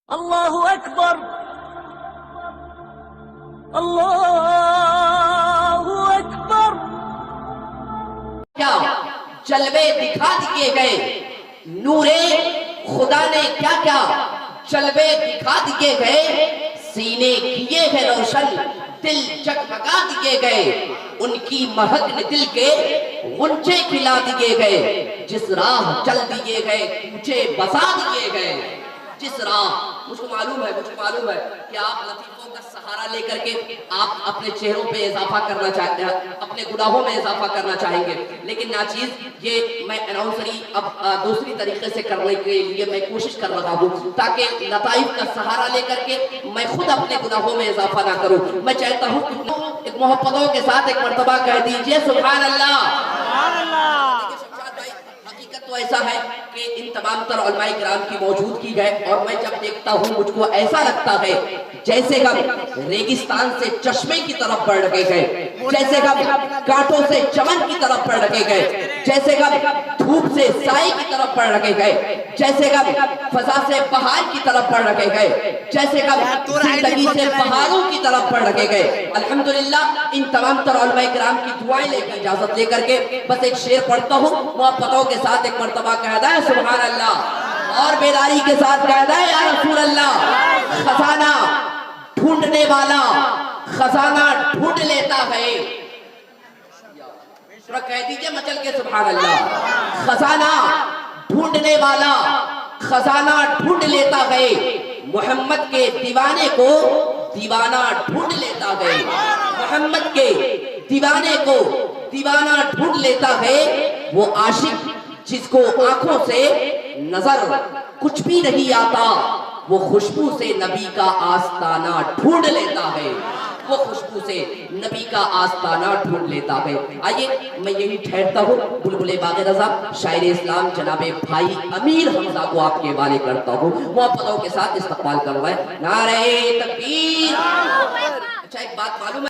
اللہ اکبر اللہ اکبر۔ کیا جلوے دکھا دیے گئے، نور خدا نے کیا کیا جلوے دکھا دیے گئے، سینے کیے ہیں روشن، دل جگمگا دیے گئے، ان کی مہک نے دل کے غنچے کھلا دیے گئے، جس راہ چل دیے گئے کوچے بسا دیے گئے، جس راہ مجھ کو معلوم ہے کہ آپ لطیفوں کا سہارا لے کر کے آپ اپنے چہروں پہ اضافہ کرنا چاہتے ہیں، اپنے گناہوں میں اضافہ کرنا چاہیں گے، لیکن ناچیز یہ میں اناؤنسری اب دوسری طریقے سے کرنے کے لیے میں کوشش کر رہا ہوں تاکہ لطائف کا سہارا لے کر کے میں خود اپنے گناہوں میں اضافہ نہ کروں۔ میں چاہتا ہوں کہ ایک محبتوں کے ساتھ ایک مرتبہ کہہ دیجئے سبحان اللہ۔ تو ایسا ہے کہ ان تمام تر علماء کرام کی موجودگی ہے، اور میں جب دیکھتا ہوں مجھ کو ایسا لگتا ہے جیسے ہم ریگستان سے چشمے کی طرف بڑھ رکھے گئے، جیسے ہم کانٹوں سے چمن کی طرف بڑھ رکھے گئے، جیسے ہم دھوپ سے سائے کی طرف بڑھ رکھے گئے، جیسے ہم فضا سے پہاڑ کی طرف بڑھ رکھے گئے، جیسے ہم زندگی سے پہاڑوں کی طرف بڑھ رکھے گئے۔ الحمدللہ ان تمام تر علماء کرام کی دعائیں لے کے اجازت لے کر کے بس ایک شعر پڑھتا ہوں، محبتوں کے ساتھ ایک مرتبہ کہتا ہے سبحان اللہ، اور بیداری کے ساتھ کہتا ہے یا رسول اللہ۔ خزانہ ڈھونڈنے والا خزانہ ڈھونڈ لیتا ہے، کہہ دیجئے مچل کے سبحان اللہ۔ خزانہ ڈھونڈنے والا خزانہ ڈھونڈ لیتا ہے، محمد کے دیوانے کو دیوانہ ڈھونڈ لیتا ہے، محمد کے دیوانے کو دیوانہ ڈھونڈ لیتا ہے، وہ عاشق جس کو آنکھوں سے نظر کچھ بھی نہیں آتا، وہ خوشبو سے نبی کا آستانہ ڈھونڈ لیتا ہے، وہ خوشبو سے نبی کا آستانہ ڈھونڈ لیتا ہے۔ آئیے میں یہی ٹھہرتا ہوں، بلبل باغ رضا شاعر اسلام جناب بھائی امیر حمزہ کو آپ کے حوالے کرتا ہوں، محبتوں کے ساتھ استقبال کروائے۔ نعرہ تکبیر۔ اچھا ایک بات معلوم ہے